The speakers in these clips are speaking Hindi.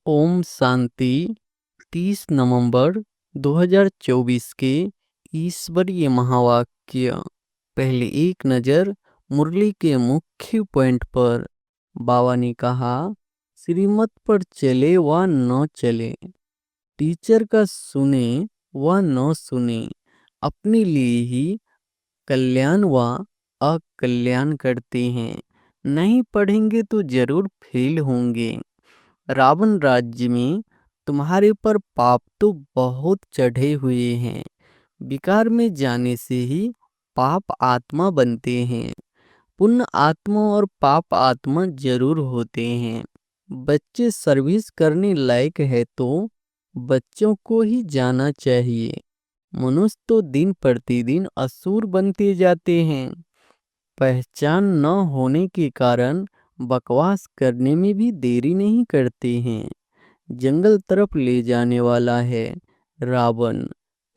ओम शांति। 30 नवंबर 2024 के ईश्वरीय महावाक्य। पहले एक नज़र मुरली के मुख्य पॉइंट पर। बाबा ने कहा, श्रीमत पर चले व न चले, टीचर का सुने व न सुने, अपने लिए ही कल्याण व अकल्याण करते हैं। नहीं पढ़ेंगे तो जरूर फेल होंगे। रावण राज्य में तुम्हारे पर पाप तो बहुत चढ़े हुए हैं। विकार में जाने से ही पाप आत्मा बनते हैं। पुण्य आत्मा और पाप आत्मा जरूर होते हैं। बच्चे सर्विस करने लायक है तो बच्चों को ही जाना चाहिए। मनुष्य तो दिन प्रतिदिन असुर बनते जाते हैं। पहचान न होने के कारण बकवास करने में भी देरी नहीं करते हैं। जंगल तरफ ले जाने वाला है रावण।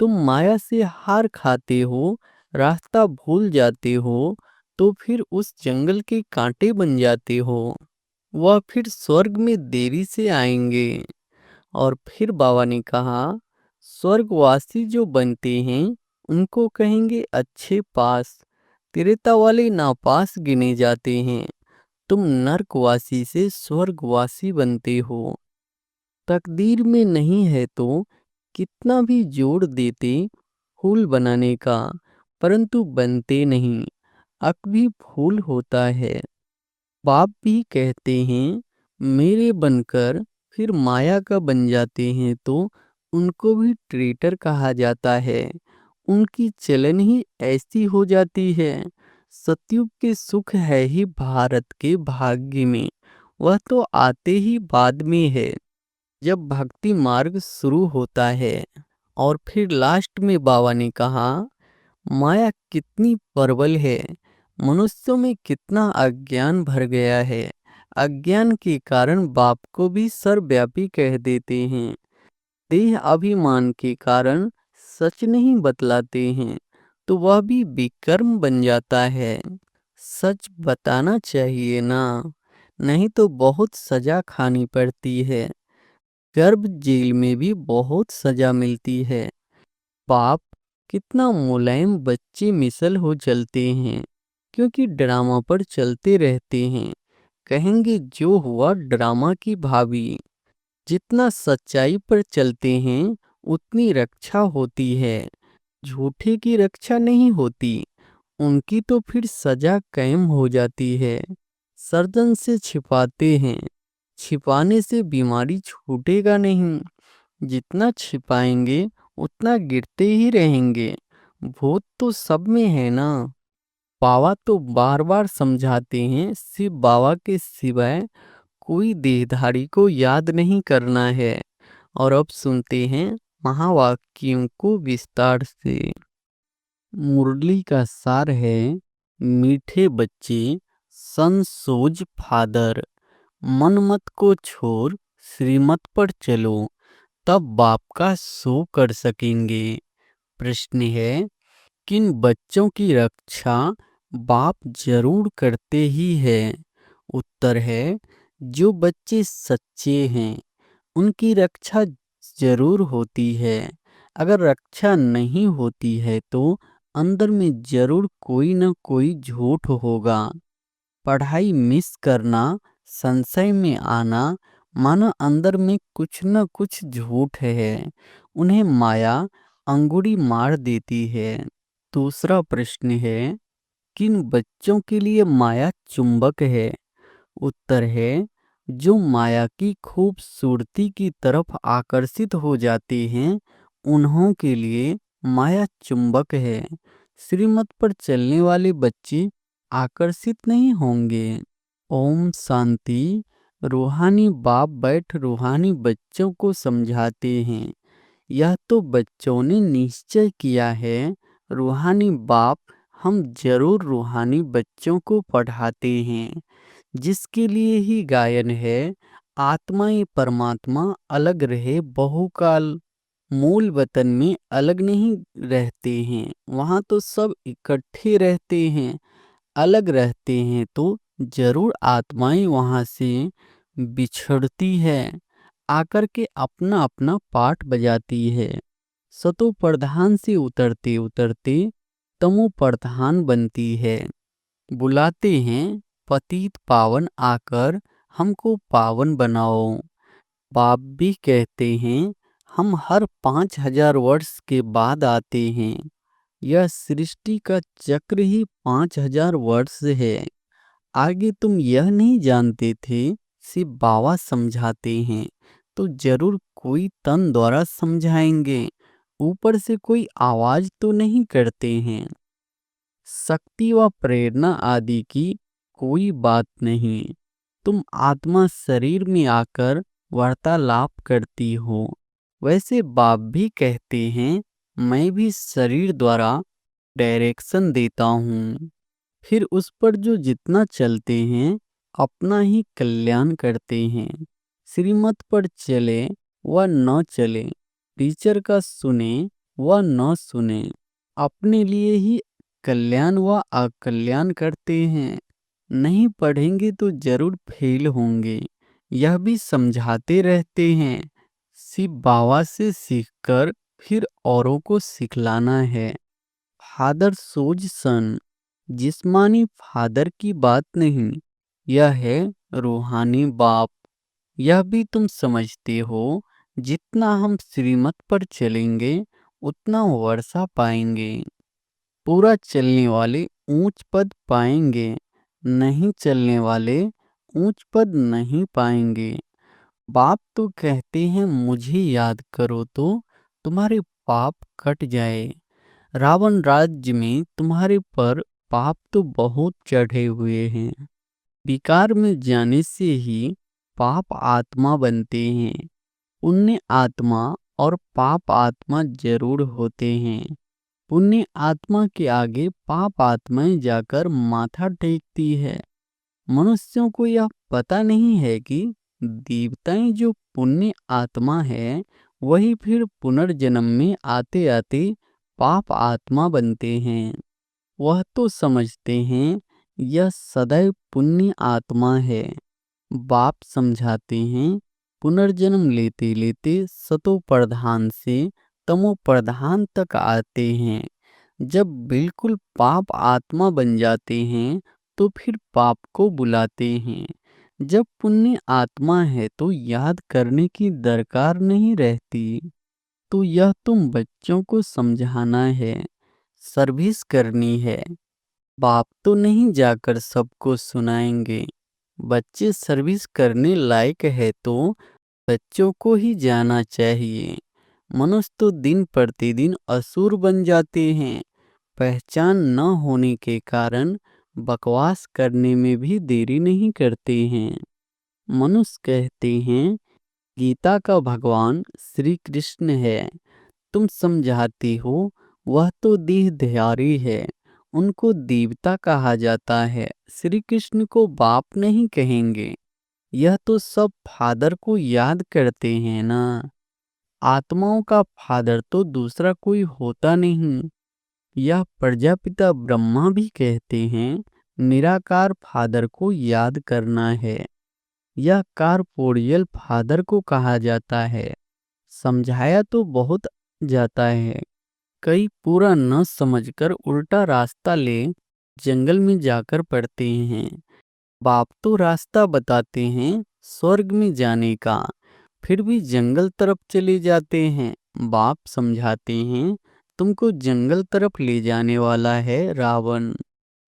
तुम माया से हार खाते हो, रास्ता भूल जाते हो, तो फिर उस जंगल के कांटे बन जाते हो। वह फिर स्वर्ग में देरी से आएंगे। और फिर बाबा ने कहा, स्वर्गवासी जो बनते हैं उनको कहेंगे अच्छे पास। त्रेता वाले नापास गिने जाते हैं। तुम नरकवासी से स्वर्गवासी बनते हो। तकदीर में नहीं है तो कितना भी जोड़ देते फूल बनाने का, परंतु बनते नहीं। अक भी फूल होता है। बाप भी कहते हैं मेरे बनकर फिर माया का बन जाते हैं तो उनको भी ट्रेटर कहा जाता है। उनकी चलन ही ऐसी हो जाती है। सतयुग के सुख है ही भारत के भाग्य में। वह तो आते ही बाद में है, जब भक्ति मार्ग शुरू होता है। और फिर लास्ट में बाबा ने कहा, माया कितनी प्रबल है, मनुष्यों में कितना अज्ञान भर गया है। अज्ञान के कारण बाप को भी सर्वव्यापी कह देते हैं। देह अभिमान के कारण सच नहीं बतलाते हैं तो वह भी विकर्म बन जाता है। सच बताना चाहिए ना, नहीं तो बहुत सजा खानी पड़ती है। गर्भ जेल में भी बहुत सजा मिलती है। बाप कितना मुलायम बच्चे मिसल हो चलते हैं, क्योंकि ड्रामा पर चलते रहते हैं। कहेंगे जो हुआ ड्रामा की भाभी। जितना सच्चाई पर चलते हैं उतनी रक्षा होती है। झूठे की रक्षा नहीं होती, उनकी तो फिर सजा कायम हो जाती है। सर्जन से छिपाते हैं, छिपाने से बीमारी छूटेगा नहीं। जितना छिपाएंगे उतना गिरते ही रहेंगे। भूत तो सब में है ना। बाबा तो बार बार समझाते हैं, शिव बाबा के सिवाय कोई देहधारी को याद नहीं करना है। और अब सुनते हैं महावाक्यों को विस्तार से। मुरली का सार है, मीठे बच्चे सनसोज फादर। मन मत को छोड़ श्रीमत पर चलो, तब बाप का शो कर सकेंगे। प्रश्न है, किन बच्चों की रक्षा बाप जरूर करते ही है? उत्तर है, जो बच्चे सच्चे हैं उनकी रक्षा जरूर होती है। अगर रक्षा नहीं होती है तो अंदर में जरूर कोई न कोई झूठ होगा। पढ़ाई मिस करना, संशय में आना, मानो अंदर में कुछ न कुछ झूठ है। उन्हें माया अंगुरी मार देती है। दूसरा प्रश्न है, किन बच्चों के लिए माया चुंबक है? उत्तर है, जो माया की खूबसूरती की तरफ आकर्षित हो जाते हैं उन्हों के लिए माया चुंबक है। श्रीमत पर चलने वाले बच्चे आकर्षित नहीं होंगे। ओम शांति। रूहानी बाप बैठ रूहानी बच्चों को समझाते हैं। यह तो बच्चों ने निश्चय किया है। रूहानी बाप हम जरूर रूहानी बच्चों को पढ़ाते हैं। जिसके लिए ही गायन है, आत्माएं परमात्मा अलग रहे बहुकाल। मूल वतन में अलग नहीं रहते हैं, वहाँ तो सब इकट्ठे रहते हैं। अलग रहते हैं तो जरूर आत्माएं वहाँ से बिछड़ती है। आकर के अपना अपना पाठ बजाती है। सतो प्रधान से उतरते उतरते तमो प्रधान बनती है। बुलाते हैं पतित पावन आकर हमको पावन बनाओ। बाप भी कहते हैं हम हर 5,000 वर्ष के बाद आते हैं। यह सृष्टि का चक्र ही 5,000 वर्ष है। आगे तुम यह नहीं जानते थे, सिर्फ बाबा समझाते हैं तो जरूर कोई तन द्वारा समझाएंगे, ऊपर से कोई आवाज तो नहीं करते हैं। शक्ति व प्रेरणा आदि की कोई बात नहीं। तुम आत्मा शरीर में आकर वार्तालाप करती हो। वैसे बाप भी कहते हैं मैं भी शरीर द्वारा डायरेक्शन देता हूँ, फिर उस पर जो जितना चलते हैं अपना ही कल्याण करते हैं। श्रीमत पर चले व न चले, टीचर का सुने व न सुने, अपने लिए ही कल्याण व अकल्याण करते हैं। नहीं पढ़ेंगे तो जरूर फेल होंगे, यह भी समझाते रहते हैं। सिर्फ बाबा से सीखकर फिर औरों को सिखलाना है। फादर सोज सन, जिस्मानी फादर की बात नहीं, यह है रूहानी बाप। यह भी तुम समझते हो, जितना हम श्रीमत पर चलेंगे उतना वर्षा पाएंगे। पूरा चलने वाले ऊंच पद पाएंगे, नहीं चलने वाले ऊंच पद नहीं पाएंगे। बाप तो कहते हैं मुझे याद करो तो तुम्हारे पाप कट जाए। रावण राज्य में तुम्हारे पर पाप तो बहुत चढ़े हुए हैं। विकार में जाने से ही पाप आत्मा बनते हैं। पुण्य आत्मा और पाप आत्मा जरूर होते हैं। पुण्य आत्मा के आगे पाप आत्माएं जाकर माथा टेकती है। मनुष्यों को यह पता नहीं है कि देवताएं जो पुण्य आत्मा है वही फिर पुनर्जन्म में आते आते पाप आत्मा बनते हैं। वह तो समझते हैं यह सदैव पुण्य आत्मा है। बाप समझाते हैं पुनर्जन्म लेते लेते सतो प्रधान से तमो प्रधान तक आते हैं। जब बिल्कुल पाप आत्मा बन जाते हैं तो फिर पाप को बुलाते हैं। जब पुण्य आत्मा है तो याद करने की दरकार नहीं रहती। तो यह तुम बच्चों को समझाना है, सर्विस करनी है। बाप तो नहीं जाकर सबको सुनाएंगे। बच्चे सर्विस करने लायक है तो बच्चों को ही जाना चाहिए। मनुष्य तो दिन प्रतिदिन असुर बन जाते हैं। पहचान न होने के कारण बकवास करने में भी देरी नहीं करते हैं। मनुष्य कहते हैं गीता का भगवान श्री कृष्ण है। तुम समझाती हो वह तो देहधारी है, उनको देवता कहा जाता है। श्री कृष्ण को बाप नहीं कहेंगे। यह तो सब फादर को याद करते हैं ना। आत्माओं का फादर तो दूसरा कोई होता नहीं। यह प्रजापिता ब्रह्मा भी कहते हैं निराकार फादर को याद करना है। यह कारपोरियल फादर को कहा जाता है। समझाया तो बहुत जाता है, कई पूरा न समझकर उल्टा रास्ता ले जंगल में जाकर पड़ते हैं। बाप तो रास्ता बताते हैं स्वर्ग में जाने का, फिर भी जंगल तरफ चले जाते हैं। बाप समझाते हैं तुमको जंगल तरफ ले जाने वाला है रावण।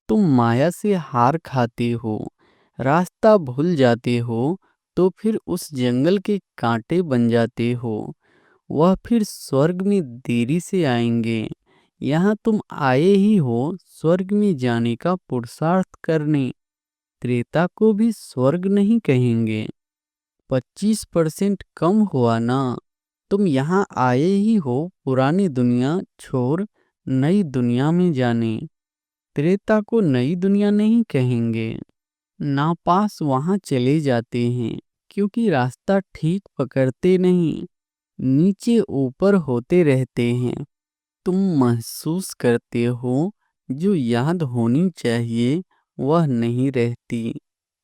तुम माया से हार खाते हो, रास्ता भूल जाते हो तो फिर उस जंगल के कांटे बन जाते हो। वह फिर स्वर्ग में देरी से आएंगे। यहाँ तुम आए ही हो स्वर्ग में जाने का पुरुषार्थ करने। त्रेता को भी स्वर्ग नहीं कहेंगे। 25% कम हुआ ना। तुम यहाँ आए ही हो पुरानी दुनिया छोड़ नई दुनिया में जाने। त्रेता को नई दुनिया नहीं कहेंगे। नापास वहाँ चले जाते हैं क्योंकि रास्ता ठीक पकड़ते नहीं, नीचे ऊपर होते रहते हैं। तुम महसूस करते हो जो याद होनी चाहिए वह नहीं रहती।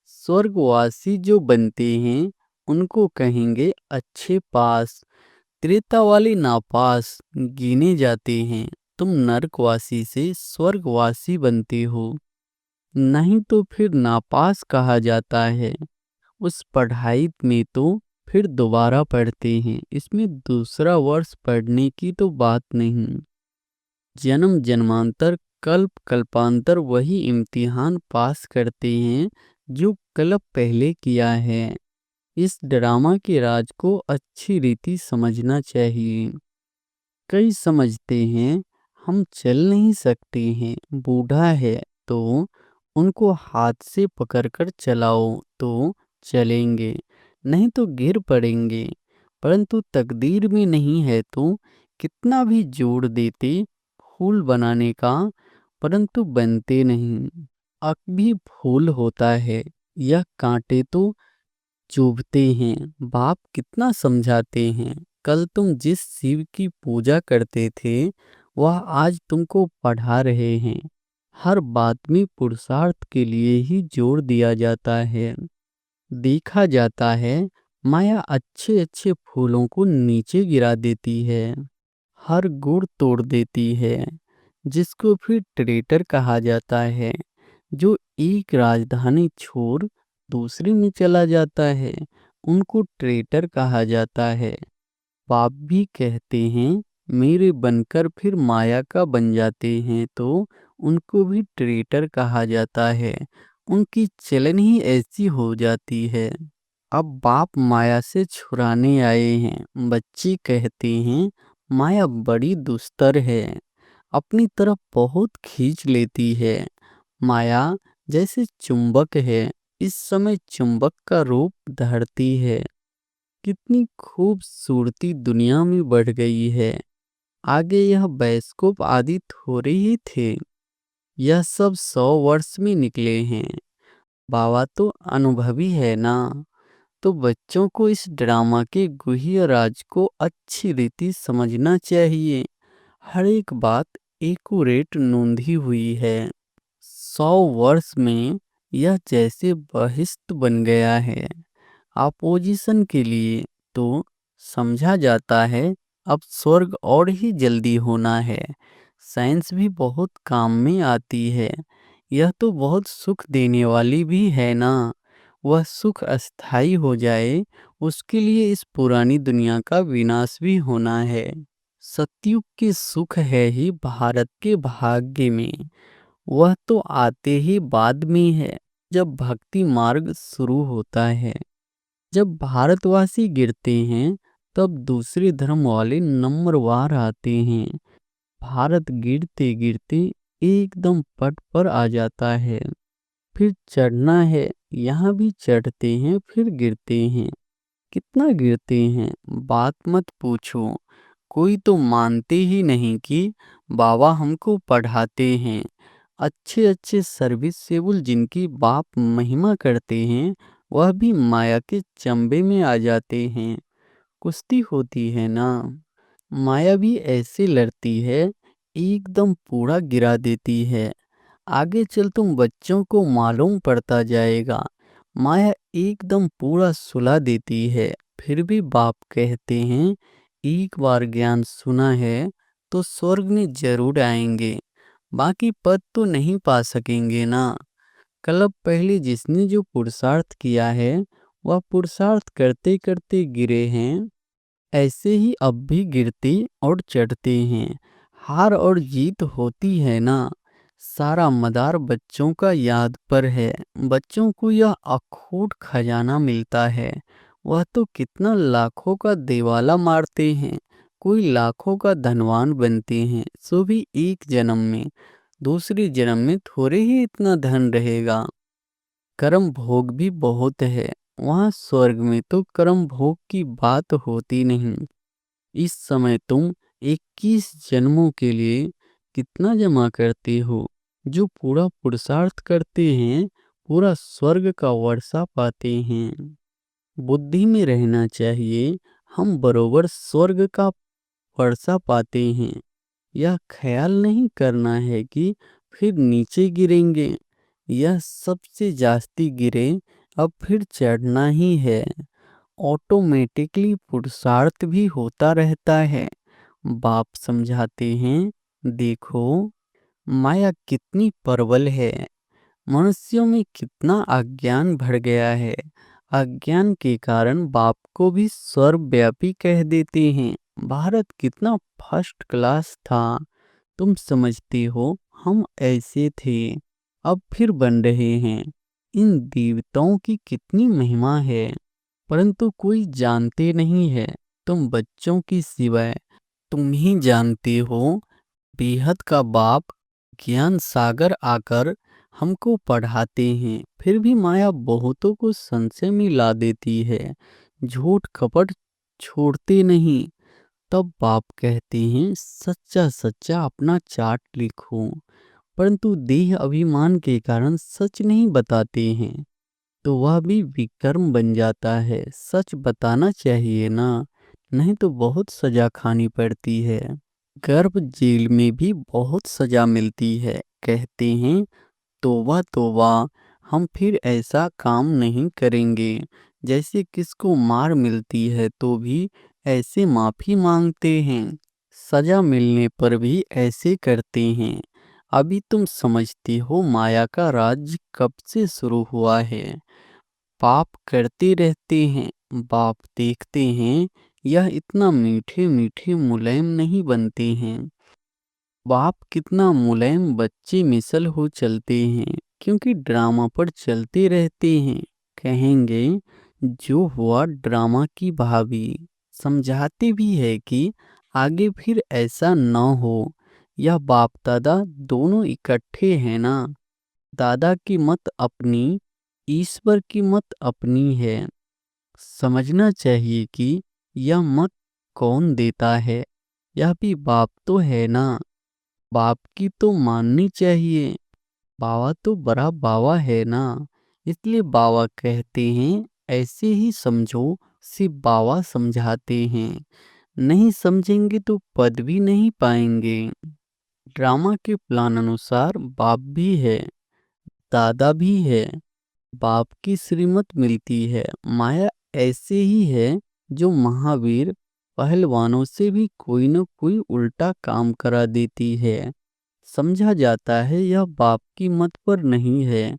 स्वर्गवासी जो बनते हैं उनको कहेंगे अच्छे पास। त्रेता वाले नापास गिने जाते हैं। तुम नरकवासी से स्वर्गवासी बनते हो, नहीं तो फिर नापास कहा जाता है। उस पढ़ाई में तो फिर दोबारा पढ़ते हैं, इसमें दूसरा वर्ष पढ़ने की तो बात नहीं। जन्म जन्मांतर कल्प कल्पांतर वही इम्तिहान पास करते हैं जो कल्प पहले किया है। इस ड्रामा के राज को अच्छी रीति समझना चाहिए। कई समझते हैं हम चल नहीं सकते हैं, बूढ़ा है तो उनको हाथ से पकड़कर चलाओ तो चलेंगे, नहीं तो गिर पड़ेंगे। परंतु तकदीर में नहीं है तो कितना भी जोड़ देते फूल बनाने का, परंतु बनते नहीं। अक भी फूल होता है, यह कांटे तो चुभते हैं। बाप कितना समझाते हैं। कल तुम जिस शिव की पूजा करते थे वह आज तुमको पढ़ा रहे हैं। हर बात में पुरुषार्थ के लिए ही जोर दिया जाता है। देखा जाता है माया अच्छे अच्छे फूलों को नीचे गिरा देती है, हर गुण तोड़ देती है, जिसको फिर ट्रेटर कहा जाता है। जो एक राजधानी छोड़ दूसरे में चला जाता है उनको ट्रेटर कहा जाता है। बाप भी कहते हैं मेरे बनकर फिर माया का बन जाते हैं तो उनको भी ट्रेटर कहा जाता है। उनकी चलन ही ऐसी हो जाती है। अब बाप माया से छुड़ाने आए हैं। बच्चे कहते हैं माया बड़ी दुस्तर है, अपनी तरफ बहुत खींच लेती है। माया जैसे चुंबक है, इस समय चुंबक का रूप धरती है। कितनी खूबसूरती दुनिया में बढ़ गई है। आगे यह बायोस्कोप आदि थोड़े ही थे, यह सब 100 वर्ष में निकले हैं। बाबा तो अनुभवी है ना, तो बच्चों को इस ड्रामा के गुह्य राज को अच्छी रीति समझना चाहिए। हर एक बात एक्यूरेट नोंधी हुई है। 100 वर्ष में यह जैसे बहिष्त बन गया है अपोजिशन के लिए, तो समझा जाता है अब स्वर्ग और ही जल्दी होना है। साइंस भी बहुत काम में आती है। यह तो बहुत सुख देने वाली भी है ना। वह सुख अस्थाई हो जाए उसके लिए इस पुरानी दुनिया का विनाश भी होना है। सतयुग के सुख है ही भारत के भाग्य में, वह तो आते ही बाद में है जब भक्ति मार्ग शुरू होता है। जब भारतवासी गिरते हैं तब दूसरे धर्म वाले नंबरवार आते हैं। भारत गिरते गिरते एकदम पट पर आ जाता है। फिर चढ़ना है, यहाँ भी चढ़ते हैं फिर गिरते हैं। कितना गिरते हैं बात मत पूछो। कोई तो मानते ही नहीं कि बाबा हमको पढ़ाते हैं। अच्छे अच्छे सर्विसेबल जिनकी बाप महिमा करते हैं वह भी माया के चंबे में आ जाते हैं। कुश्ती होती है ना, माया भी ऐसे लड़ती है, एकदम पूरा गिरा देती है। आगे चल तुम बच्चों को मालूम पड़ता जाएगा। माया एकदम पूरा सुला देती है। फिर भी बाप कहते हैं एक बार ज्ञान सुना है तो स्वर्ग में जरूर आएंगे, बाकी पद तो नहीं पा सकेंगे ना। कल्प पहले जिसने जो पुरुषार्थ किया है वह पुरुषार्थ करते करते गिरे हैं, ऐसे ही अब भी गिरते और चढ़ते हैं। हार और जीत होती है ना, सारा मदार बच्चों का याद पर है। बच्चों को यह अखूट खजाना मिलता है। वह तो कितना लाखों का देवाला मारते हैं, कोई लाखों का धनवान बनते हैं, सो भी एक जन्म में। दूसरे जन्म में थोड़े ही इतना धन रहेगा। कर्म भोग भी बहुत है, वहाँ स्वर्ग में तो कर्म भोग की बात होती नहीं। इस समय तुम 21 जन्मों के लिए कितना जमा करते हो। जो पूरा पुरुषार्थ करते हैं पूरा स्वर्ग का वर्षा पाते हैं। बुद्धि में रहना चाहिए हम बरोबर स्वर्ग का वर्षा पाते हैं। यह ख्याल नहीं करना है कि फिर नीचे गिरेंगे। यह सबसे जास्ती गिरे अब फिर चढ़ना ही है। ऑटोमेटिकली पुरुषार्थ भी होता रहता है। बाप समझाते हैं, देखो माया कितनी प्रबल है, मनुष्यों में कितना अज्ञान भर गया है। अज्ञान के कारण बाप को भी सर्वव्यापी कह देते हैं। भारत कितना फर्स्ट क्लास था, तुम समझते हो, हम ऐसे थे, अब फिर बन रहे हैं। इन देवताओं की कितनी महिमा है, परंतु कोई जानते नहीं है। तुम बच्चों की सिवाय तुम ही जानते हो। बेहद का बाप ज्ञान सागर आकर हमको पढ़ाते हैं, फिर भी माया बहुतों को संशय में ला देती है। झूठ कपट छोड़ते नहीं। तब बाप कहते हैं, सच्चा सच्चा अपना चार्ट लिखो, परंतु देह अभिमान के कारण सच नहीं बताते हैं, तो वह भी विकर्म बन जाता है। सच बताना चाहिए ना, नहीं तो बहुत सजा खानी पड़ती है। गर्भ जेल में भी बहुत सजा मिलती है। कहते हैं, तौबा तौबा, हम फिर ऐसा काम नहीं करेंगे। जैसे किसको मार मिलती है तो भी ऐसे माफी मांगते हैं, सजा मिलने पर भी ऐसे करते हैं। अभी तुम समझते हो माया का राज कब से शुरू हुआ है। पाप करते रहते हैं, बाप देखते हैं, यह इतना मीठे मीठे मुलायम नहीं बनते हैं। बाप कितना मुलायम बच्चे मिसल हो चलते हैं, क्योंकि ड्रामा पर चलते रहते हैं। कहेंगे, जो हुआ ड्रामा की भाभी। समझाते भी है कि आगे फिर ऐसा न हो। यह बाप दादा दोनों इकट्ठे हैं ना। दादा की मत अपनी, ईश्वर की मत अपनी है। समझना चाहिए कि यह मत कौन देता है, यह भी बाप तो है ना। बाप की तो माननी चाहिए, बाबा तो बड़ा बाबा है ना। इसलिए बाबा कहते हैं, ऐसे ही समझो। सिर्फ बाबा समझाते हैं, नहीं समझेंगे तो पद भी नहीं पाएंगे। ड्रामा के प्लान अनुसार बाप भी है, दादा भी है, बाप की श्रीमत मिलती है। माया ऐसे ही है, जो महावीर पहलवानों से भी कोई न कोई उल्टा काम करा देती है। समझा जाता है यह बाप की मत पर नहीं है।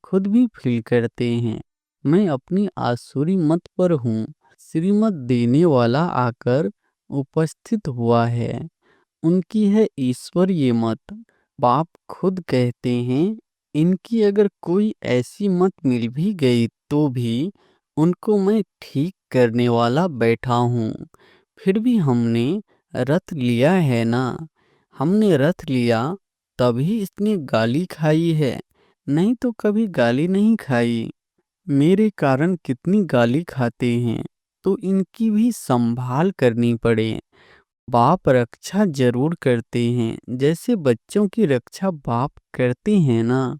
खुद भी फील करते हैं, मैं अपनी आसुरी मत पर हूँ। श्रीमत देने वाला आकर उपस्थित हुआ है, उनकी है ईश्वरीय मत। बाप खुद कहते हैं, इनकी अगर कोई ऐसी मत मिल भी गई तो भी उनको मैं ठीक करने वाला बैठा हूँ। फिर भी हमने रथ लिया है ना। हमने रथ लिया तभी इसने गाली खाई है, नहीं तो कभी गाली नहीं खाई। मेरे कारण कितनी गाली खाते हैं, तो इनकी भी संभाल करनी पड़े। बाप रक्षा जरूर करते हैं, जैसे बच्चों की रक्षा बाप करते हैं ना।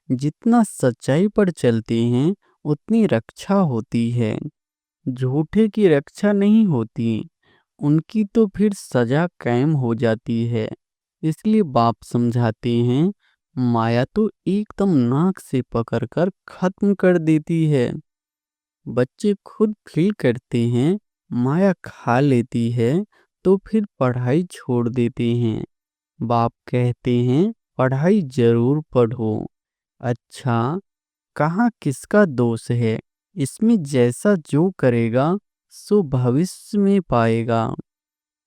जितना सच्चाई पर चलते हैं उतनी रक्षा होती है। झूठे की रक्षा नहीं होती, उनकी तो फिर सजा कायम हो जाती है। इसलिए बाप समझाते हैं, माया तो एकदम नाक से पकड़कर खत्म कर देती है। बच्चे खुद फील करते हैं, माया खा लेती है तो फिर पढ़ाई छोड़ देते हैं। बाप कहते हैं, पढ़ाई जरूर पढ़ो। अच्छा, कहाँ किसका दोष है, इसमें जैसा जो करेगा सो भविष्य में पाएगा।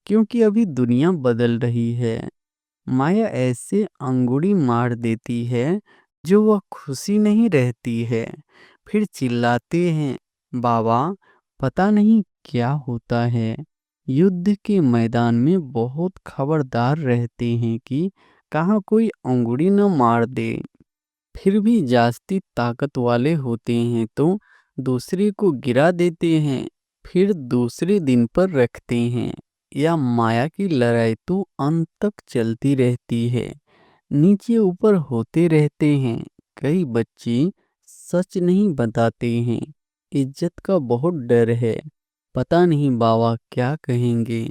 क्योंकि अभी दुनिया बदल रही है। माया ऐसे अंगुड़ी मार देती है, जो वह खुशी नहीं रहती है। फिर चिल्लाते हैं, बाबा पता नहीं क्या होता है। युद्ध के मैदान में बहुत खबरदार रहते हैं कि कहाँ कोई अंगुड़ी न मार दे। फिर भी जास्ती ताकत वाले होते हैं तो दूसरे को गिरा देते हैं, फिर दूसरे दिन पर रखते हैं। या माया की लड़ाई तो अंत तक चलती रहती है, नीचे ऊपर होते रहते हैं। कई बच्चे सच नहीं बताते हैं, इज्जत का बहुत डर है। पता नहीं बाबा क्या कहेंगे।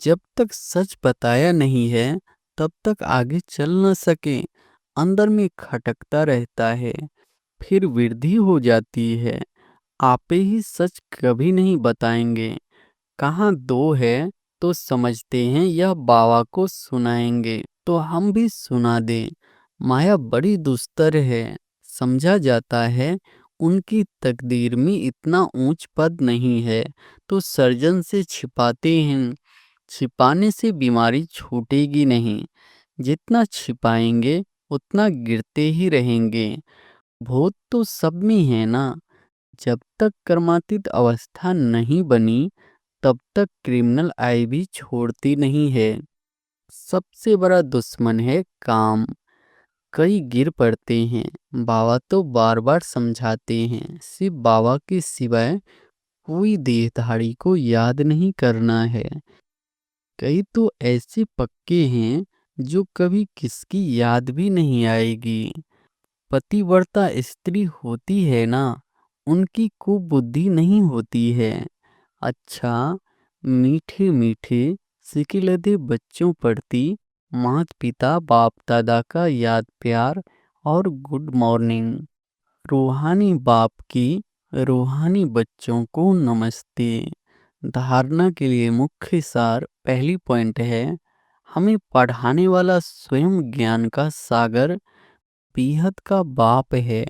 जब तक सच बताया नहीं है तब तक आगे चल न सके, अंदर में खटकता रहता है। फिर वृद्धि हो जाती है, आपे ही सच कभी नहीं बताएंगे। कहाँ दो है तो समझते हैं, यह बाबा को सुनाएंगे तो हम भी सुना दें। माया बड़ी दुस्तर है, समझा जाता है उनकी तकदीर में इतना ऊंच पद नहीं है, तो सर्जन से छिपाते हैं। छिपाने से बीमारी छूटेगी नहीं, जितना छिपाएंगे उतना गिरते ही रहेंगे। भूत तो सब में है ना, जब तक कर्मातीत अवस्था नहीं बनी तब तक क्रिमिनल आई भी छोड़ती नहीं है। सबसे बड़ा दुश्मन है काम। कई गिर पड़ते हैं, बाबा तो बार बार समझाते हैं, सिर्फ बाबा के सिवाय कोई देहधारी को याद नहीं करना है। कई तो ऐसे पक्के हैं जो कभी किसकी याद भी नहीं आएगी। पतिव्रता स्त्री होती है ना, उनकी कुबुद्धि नहीं होती है। अच्छा, मीठे मीठे सिकिलधे बच्चों प्रति माता पिता बाप दादा का याद प्यार और गुड मॉर्निंग। रूहानी बाप की रूहानी बच्चों को नमस्ते। धारणा के लिए मुख्य सार पहली पॉइंट है, हमें पढ़ाने वाला स्वयं ज्ञान का सागर बेहद का बाप है।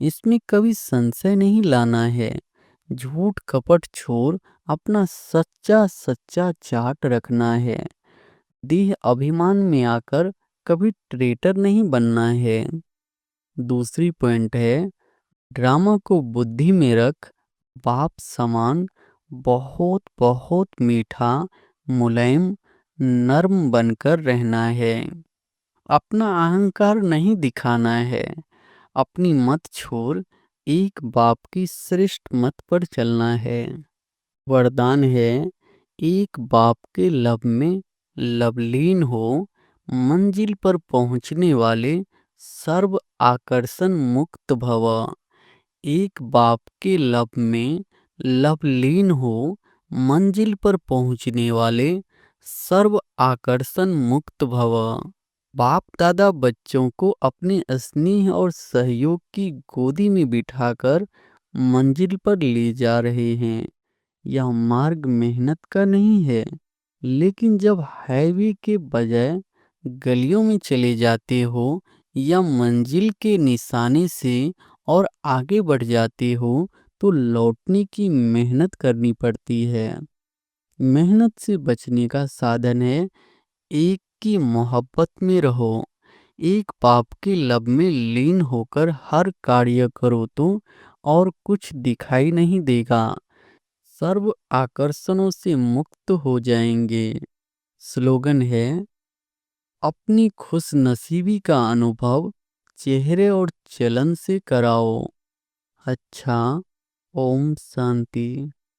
इसमें कभी संशय नहीं लाना है। झूठ कपट छोड़ अपना सच्चा सच्चा चाट रखना है। देह अभिमान में आकर कभी ट्रेटर नहीं बनना है। दूसरी पॉइंट है, ड्रामा को बुद्धि में रख बाप समान बहुत बहुत मीठा मुलायम नर्म बनकर रहना है। अपना अहंकार नहीं दिखाना है। अपनी मत छोड़ एक बाप की श्रेष्ठ मत पर चलना है। वरदान है, एक बाप के लब में लवलीन हो, मंजिल पर पहुंचने वाले सर्व आकर्षण मुक्त भव। एक बाप के लब में लवलीन हो, मंजिल पर पहुंचने वाले सर्व आकर्षण मुक्त भव। बाप दादा बच्चों को अपने स्नेह और सहयोग की गोदी में बिठाकर मंजिल पर ले जा रहे हैं। यह मार्ग मेहनत का नहीं है, लेकिन जब हाईवे के बजाय गलियों में चले जाते हो या मंजिल के निशाने से और आगे बढ़ जाते हो तो लौटने की मेहनत करनी पड़ती है। मेहनत से बचने का साधन है, एक की मोहब्बत में रहो। एक बाप के लब में लीन होकर हर कार्य करो तो और कुछ दिखाई नहीं देगा। सर्व आकर्षणों से मुक्त हो जाएंगे। स्लोगन है, अपनी खुश नसीबी का अनुभव चेहरे और चलन से कराओ। अच्छा, ओम शांति।